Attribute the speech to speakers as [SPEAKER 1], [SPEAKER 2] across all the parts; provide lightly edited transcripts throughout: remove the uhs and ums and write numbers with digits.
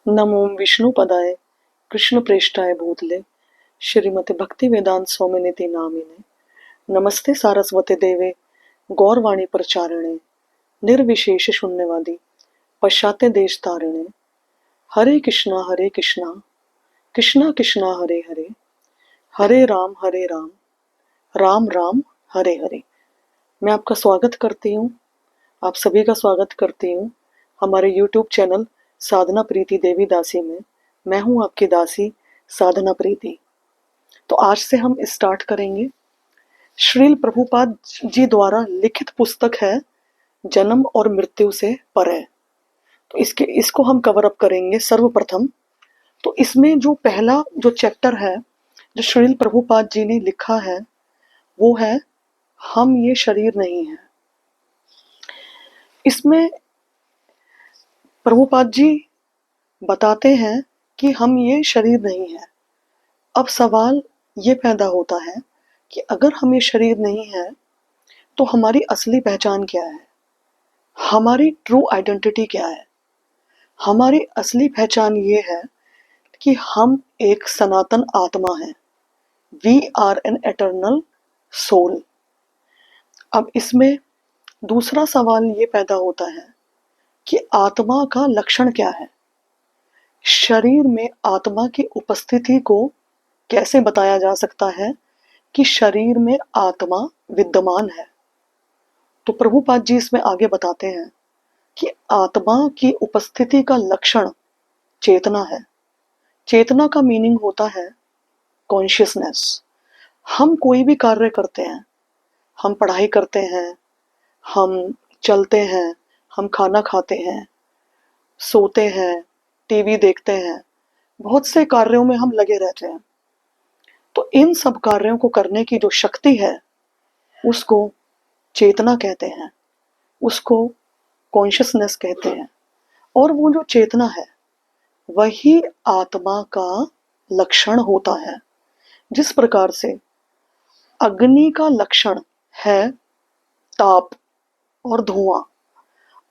[SPEAKER 1] नमो विष्णुपदाय कृष्णप्रेष्ठाय भूतले श्रीमते भक्तिवेदांत स्वामिनिति नामिने नमस्ते सारस्वते देवे गौरवाणी प्रचारिणे निर्विशेष शून्यवादी पश्चात्य देश तारिणे हरे कृष्णा कृष्णा कृष्णा हरे हरे हरे राम राम राम हरे हरे। मैं आपका स्वागत करती हूँ, आप सभी का स्वागत करती हूँ हमारे YouTube चैनल साधना प्रीति देवी दासी में। मैं हूँ आपकी दासी साधना प्रीति। तो आज से हम स्टार्ट करेंगे। श्रील प्रभुपाद जी द्वारा लिखित पुस्तक है जन्म और मृत्यु से परे। तो इसको हम कवर अप करेंगे सर्वप्रथम। तो इसमें जो पहला जो चैप्टर है जो श्रील प्रभुपाद जी ने लिखा है वो है हम ये शरीर नहीं है। इसमें प्रभुपाद जी बताते हैं कि हम ये शरीर नहीं है। अब सवाल ये पैदा होता है कि अगर हम ये शरीर नहीं है तो हमारी असली पहचान क्या है, हमारी ट्रू आइडेंटिटी क्या है। हमारी असली पहचान ये है कि हम एक सनातन आत्मा है। We are an eternal soul. अब इसमें दूसरा सवाल ये पैदा होता है कि आत्मा का लक्षण क्या है। शरीर में आत्मा की उपस्थिति को कैसे बताया जा सकता है कि शरीर में आत्मा विद्यमान है। तो प्रभुपाद जी इसमें आगे बताते हैं कि आत्मा की उपस्थिति का लक्षण चेतना है। चेतना का मीनिंग होता है कॉन्शियसनेस। हम कोई भी कार्य करते हैं, हम पढ़ाई करते हैं, हम चलते हैं, हम खाना खाते हैं, सोते हैं, टीवी देखते हैं, बहुत से कार्यों में हम लगे रहते हैं। तो इन सब कार्यों को करने की जो शक्ति है उसको चेतना कहते हैं, उसको कॉन्शियसनेस कहते हैं। और वो जो चेतना है वही आत्मा का लक्षण होता है। जिस प्रकार से अग्नि का लक्षण है ताप और धुआं।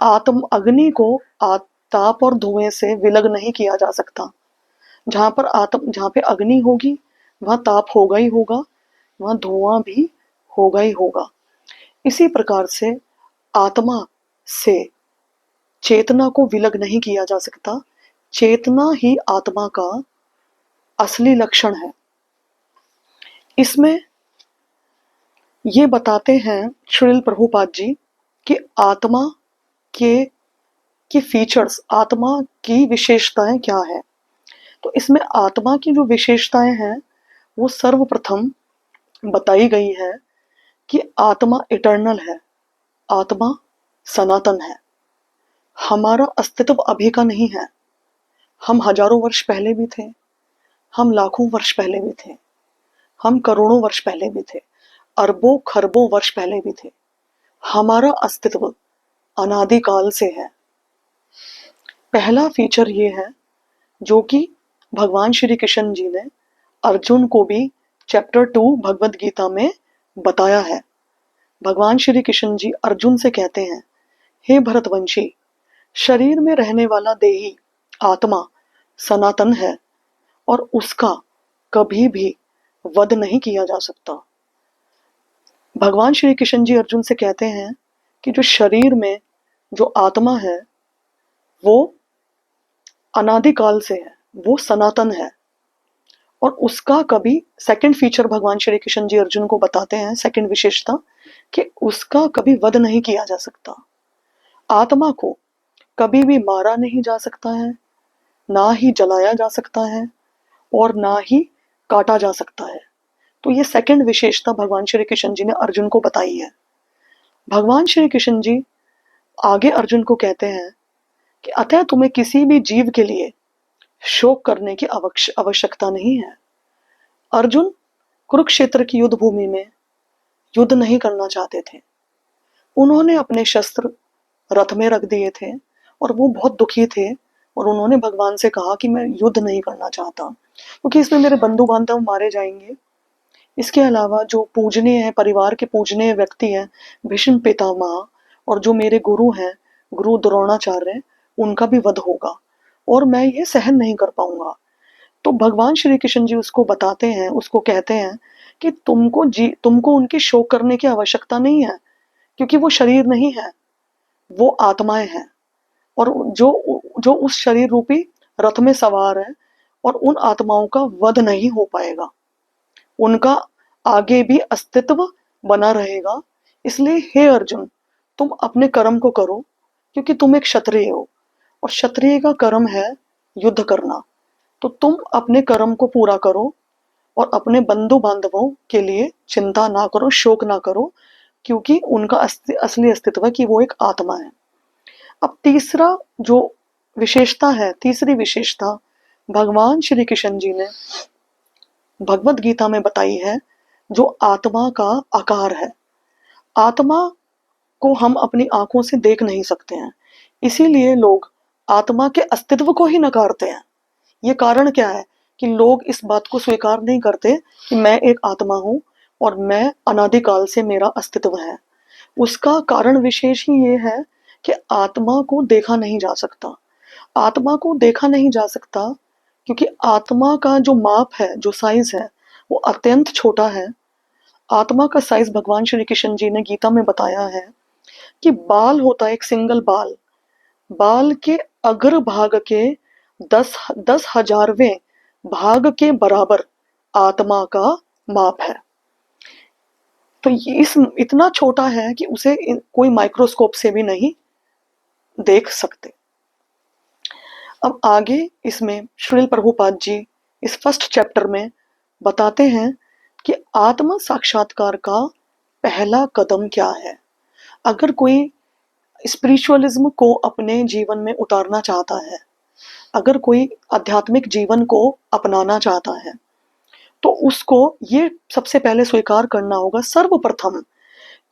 [SPEAKER 1] अग्नि को ताप और धुएं से विलग नहीं किया जा सकता। जहां पे अग्नि होगी वहां ताप होगा ही होगा, वहां धुआं भी होगा ही होगा। इसी प्रकार से आत्मा से चेतना को विलग नहीं किया जा सकता। चेतना ही आत्मा का असली लक्षण है। इसमें ये बताते हैं श्रील प्रभुपाद जी कि आत्मा के फीचर्स, आत्मा की विशेषताएं क्या है। तो इसमें आत्मा की जो विशेषताएं हैं वो सर्वप्रथम बताई गई है कि आत्मा इटर्नल है, आत्मा सनातन है। हमारा अस्तित्व अभी का नहीं है। हम हजारों वर्ष पहले भी थे, हम लाखों वर्ष पहले भी थे, हम करोड़ों वर्ष पहले भी थे, अरबों खरबों वर्ष पहले भी थे। हमारा अस्तित्व अनादिकाल से है। पहला फीचर ये है जो कि भगवान श्री कृष्ण जी ने अर्जुन को भी चैप्टर 2 भगवद गीता में बताया है। भगवान श्री कृष्ण जी अर्जुन से कहते हैं, हे भरतवंशी, शरीर में रहने वाला देही आत्मा सनातन है और उसका कभी भी वध नहीं किया जा सकता। भगवान श्री कृष्ण जी अर्जुन से कहते हैं कि जो शरीर में जो आत्मा है वो अनादिकाल से है, वो सनातन है और उसका कभी, सेकंड फीचर भगवान श्री कृष्ण जी अर्जुन को बताते हैं, सेकंड विशेषता, कि उसका कभी वध नहीं किया जा सकता। आत्मा को कभी भी मारा नहीं जा सकता है, ना ही जलाया जा सकता है और ना ही काटा जा सकता है। तो ये सेकंड विशेषता भगवान श्री कृष्ण जी ने अर्जुन को बताई है। भगवान श्री कृष्ण जी आगे अर्जुन को कहते हैं कि अतः तुम्हें किसी भी जीव के लिए शोक करने की आवश्यकता नहीं है। अर्जुन कुरुक्षेत्र की युद्ध भूमि में युद्ध नहीं करना चाहते थे। उन्होंने अपने शस्त्र रथ में रख दिए थे और वो बहुत दुखी थे और उन्होंने भगवान से कहा कि मैं युद्ध नहीं करना चाहता क्योंकि इसमें मेरे बंधु बांधव मारे जाएंगे। इसके अलावा जो पूजनीय है, परिवार के पूजनीय व्यक्ति हैं, भीष्म पितामह, और जो मेरे गुरु हैं, गुरु द्रोणाचार्य, उनका भी वध होगा और मैं ये सहन नहीं कर पाऊंगा। तो भगवान श्री कृष्ण जी उसको बताते हैं, उसको कहते हैं कि तुमको उनकी शोक करने की आवश्यकता नहीं है, क्योंकि वो शरीर नहीं है, वो आत्माएं हैं। और जो जो उस शरीर रूपी रथ में सवार है, और उन आत्माओं का वध नहीं हो पाएगा, उनका आगे भी अस्तित्व बना रहेगा। इसलिए हे अर्जुन, तुम अपने कर्म को करो, क्योंकि तुम एक क्षत्रिय हो, और क्षत्रिय का कर्म है युद्ध करना। तो तुम अपने कर्म को पूरा करो और अपने बंधु बांधवों के लिए चिंता ना करो, शोक ना करो, क्योंकि उनका असली अस्तित्व है कि वो एक आत्मा है। अब तीसरा जो विशेषता है, तीसरी विशेषता भगवान श्री कृष्ण जी ने भगवत गीता में बताई है, जो आत्मा का आकार है। आत्मा को हम अपनी आंखों से देख नहीं सकते हैं, इसीलिए लोग आत्मा के अस्तित्व को ही नकारते हैं। ये कारण क्या है कि लोग इस बात को स्वीकार नहीं करते कि मैं एक आत्मा हूं और मैं अनादिकाल से मेरा अस्तित्व है। उसका कारण विशेष ही ये है कि आत्मा को देखा नहीं जा सकता। आत्मा को देखा नहीं जा सकता क्योंकि आत्मा का जो माप है, जो साइज है, वो अत्यंत छोटा है। आत्मा का साइज भगवान श्री कृष्ण जी ने गीता में बताया है कि बाल होता है, एक सिंगल बाल, बाल के अग्र भाग के 10,000वें भाग के बराबर आत्मा का माप है। तो ये इतना छोटा है कि उसे कोई माइक्रोस्कोप से भी नहीं देख सकते। अब आगे इसमें श्रील प्रभुपाद जी इस फर्स्ट चैप्टर में बताते हैं कि आत्म साक्षात्कार का पहला कदम क्या है। अगर कोई स्पिरिचुअलिज्म को अपने जीवन में उतारना चाहता है, अगर कोई आध्यात्मिक जीवन को अपनाना चाहता है, तो उसको ये सबसे पहले स्वीकार करना होगा सर्वप्रथम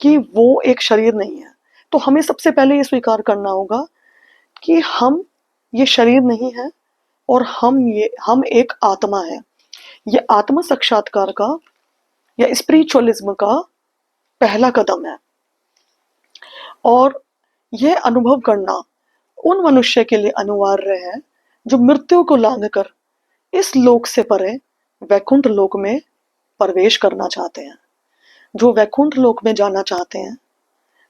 [SPEAKER 1] कि वो एक शरीर नहीं है। तो हमें सबसे पहले ये स्वीकार करना होगा कि हम ये शरीर नहीं है और हम एक आत्मा है। ये आत्म साक्षात्कार का या स्पिरिचुअलिज्म का पहला कदम है। और यह अनुभव करना उन मनुष्य के लिए अनिवार्य है जो मृत्यु को लांघकर इस लोक से परे वैकुंठ लोक में प्रवेश करना चाहते हैं। जो वैकुंठ लोक में जाना चाहते हैं,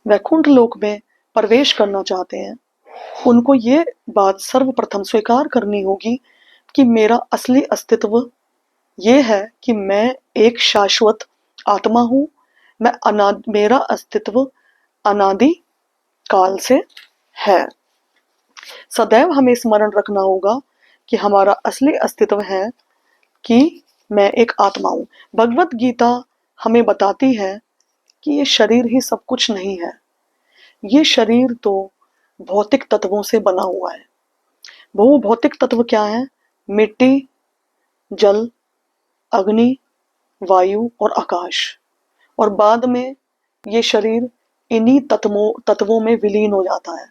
[SPEAKER 1] वैकुंठ लोक में प्रवेश करना चाहते हैं, उनको ये बात सर्वप्रथम स्वीकार करनी होगी कि मेरा असली अस्तित्व ये है कि मैं एक शाश्वत आत्मा हूं। मेरा अस्तित्व अनादि काल से है। सदैव हमें स्मरण रखना होगा कि हमारा असली अस्तित्व है कि मैं एक आत्मा हूं। भगवत गीता हमें बताती है कि ये शरीर ही सब कुछ नहीं है। ये शरीर तो भौतिक तत्वों से बना हुआ है। वो भौतिक तत्व क्या है? मिट्टी, जल, अग्नि, वायु और आकाश। और बाद में ये शरीर इन्हीं तत्वों में विलीन हो जाता है।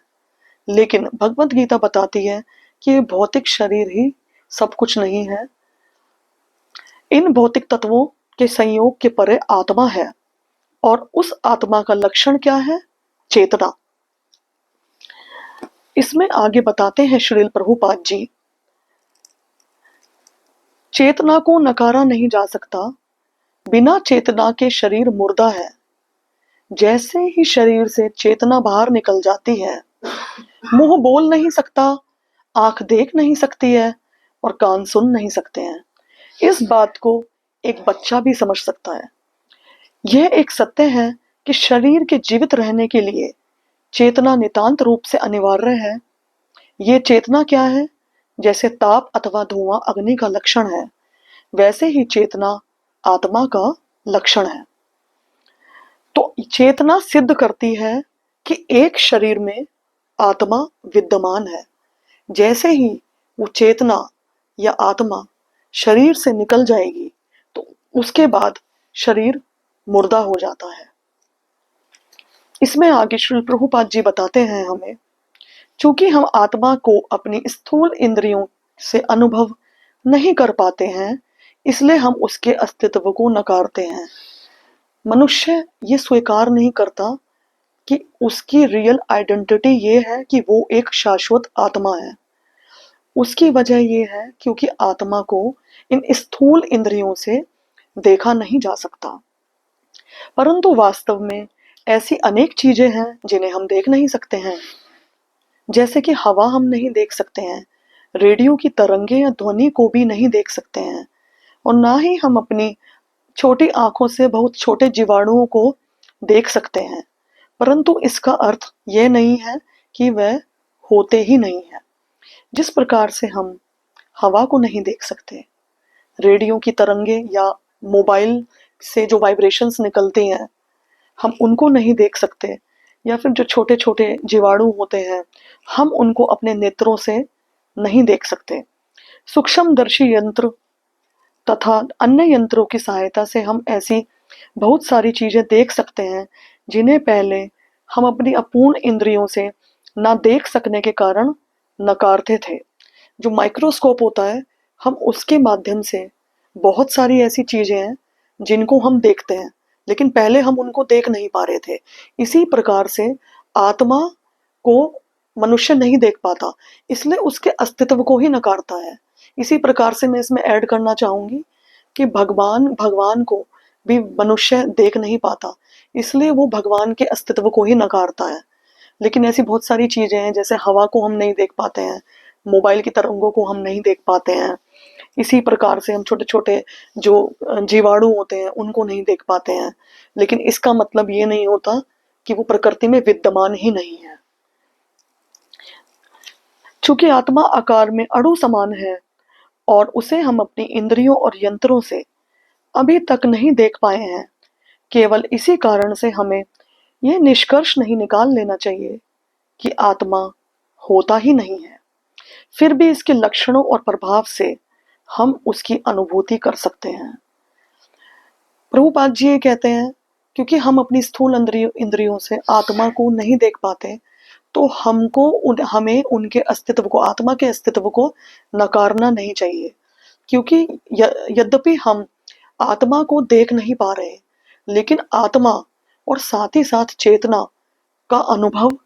[SPEAKER 1] लेकिन भगवत गीता बताती है कि ये भौतिक शरीर ही सब कुछ नहीं है। इन भौतिक तत्वों के संयोग के परे आत्मा है, और उस आत्मा का लक्षण क्या है? चेतना। इसमें आगे बताते हैं श्रील प्रभुपाद जी, चेतना को नकारा नहीं जा सकता। बिना चेतना के शरीर मुर्दा है। जैसे ही शरीर से चेतना बाहर निकल जाती है, मुंह बोल नहीं सकता, आंख देख नहीं सकती है और कान सुन नहीं सकते हैं। इस बात को एक बच्चा भी समझ सकता है। यह एक सत्य है कि शरीर के जीवित रहने के लिए चेतना नितांत रूप से अनिवार्य है। ये चेतना क्या है? जैसे ताप अथवा धुआं अग्नि का लक्षण है, वैसे ही चेतना आत्मा का लक्षण है। तो चेतना सिद्ध करती है कि एक शरीर में आत्मा विद्यमान है। जैसे ही वो चेतना या आत्मा शरीर से निकल जाएगी, तो उसके बाद शरीर मुर्दा हो जाता है। इसमें आगे श्री प्रभुपाद जी बताते हैं हमें, चूंकि हम आत्मा को अपनी स्थूल इंद्रियों से अनुभव नहीं कर पाते हैं, इसलिए हम उसके अस्तित्व को नकारते हैं। मनुष्य ये स्वीकार नहीं करता कि उसकी रियल आइडेंटिटी ये है कि वो एक शाश्वत आत्मा है। उसकी वजह ये है क्योंकि आत्मा को इन स्थूल इंद्रियों से देखा नहीं जा सकता। परंतु वास्तव में ऐसी अनेक चीजें हैं जिन्हें हम देख नहीं सकते हैं। जैसे कि हवा हम नहीं देख सकते हैं, रेडियो की तरंगे या ध्वनि को भी नहीं देख सकते हैं, और ना ही हम अपनी छोटी आंखों से बहुत छोटे जीवाणुओं को देख सकते हैं। परंतु इसका अर्थ यह नहीं है कि वह होते ही नहीं है। जिस प्रकार से हम हवा को नहीं देख सकते, रेडियो की तरंगे या मोबाइल से जो वाइब्रेशंस निकलती हैं हम उनको नहीं देख सकते, या फिर जो छोटे छोटे जीवाणु होते हैं हम उनको अपने नेत्रों से नहीं देख सकते। सूक्ष्मदर्शी यंत्र तथा अन्य यंत्रों की सहायता से हम ऐसी बहुत सारी चीजें देख सकते हैं जिन्हें पहले हम अपनी अपूर्ण इंद्रियों से ना देख सकने के कारण नकारते थे। जो माइक्रोस्कोप होता है हम उसके माध्यम से बहुत सारी ऐसी चीजें हैं जिनको हम देखते हैं, लेकिन पहले हम उनको देख नहीं पा रहे थे। इसी प्रकार से आत्मा को मनुष्य नहीं देख पाता, इसलिए उसके अस्तित्व को ही नकारता है। इसी प्रकार से मैं इसमें ऐड करना चाहूंगी कि भगवान भगवान को भी मनुष्य देख नहीं पाता, इसलिए वो भगवान के अस्तित्व को ही नकारता है। लेकिन ऐसी बहुत सारी चीजें हैं, जैसे हवा को हम नहीं देख पाते हैं, मोबाइल की तरंगों को हम नहीं देख पाते हैं, इसी प्रकार से हम छोटे छोटे जो जीवाणु होते हैं उनको नहीं देख पाते हैं। लेकिन इसका मतलब ये नहीं होता कि वो प्रकृति में विद्यमान ही नहीं है। चूंकि आत्मा आकार में अणु समान है और उसे हम अपनी इंद्रियों और यंत्रों से अभी तक नहीं देख पाए हैं, केवल इसी कारण से हमें यह निष्कर्ष नहीं निकाल लेना चाहिए कि आत्मा होता ही नहीं है। फिर भी इसके लक्षणों और प्रभाव से हम उसकी अनुभूति कर सकते हैं। प्रभुपाद जी ये कहते हैं क्योंकि हम अपनी स्थूल इंद्रियों से आत्मा को नहीं देख पाते, तो हमें उनके अस्तित्व को, आत्मा के अस्तित्व को नकारना नहीं चाहिए। क्योंकि यद्यपि हम आत्मा को देख नहीं पा रहे, लेकिन आत्मा और साथ ही साथ चेतना का अनुभव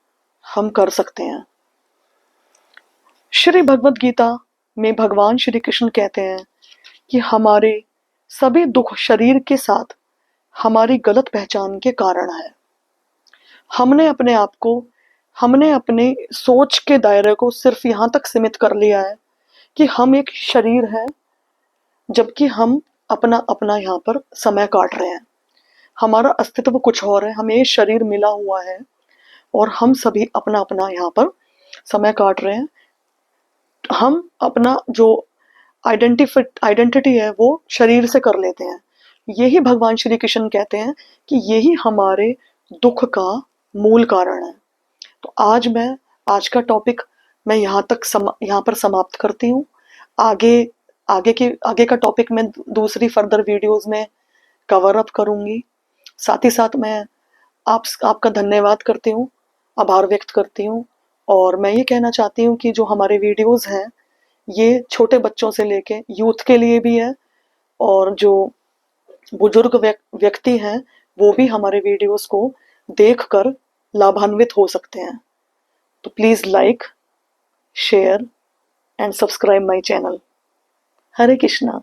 [SPEAKER 1] हम कर सकते हैं। श्री भगवद गीता में भगवान श्री कृष्ण कहते हैं कि हमारे सभी दुख शरीर के साथ हमारी गलत पहचान के कारण है। हमने अपने सोच के दायरे को सिर्फ यहाँ तक सीमित कर लिया है कि हम एक शरीर है, जबकि हम अपना अपना यहाँ पर समय काट रहे हैं। हमारा अस्तित्व कुछ और है, हमें शरीर मिला हुआ है और हम सभी अपना अपना यहाँ पर समय काट रहे हैं। हम अपना जो आइडेंटिटी है वो शरीर से कर लेते हैं। यही भगवान श्री कृष्ण कहते हैं कि यही हमारे दुख का मूल कारण है। तो आज का टॉपिक मैं यहाँ पर समाप्त करती हूँ। आगे का टॉपिक मैं दूसरी फर्दर वीडियोस में कवर अप करूंगी। साथ ही साथ मैं आपका धन्यवाद करती हूँ, आभार व्यक्त करती हूँ, और मैं ये कहना चाहती हूँ कि जो हमारे वीडियोस हैं ये छोटे बच्चों से लेके यूथ के लिए भी है, और जो बुजुर्ग व्यक्ति हैं वो भी हमारे वीडियोस को देखकर लाभान्वित हो सकते हैं। तो please like, share and subscribe my channel. Hare Krishna.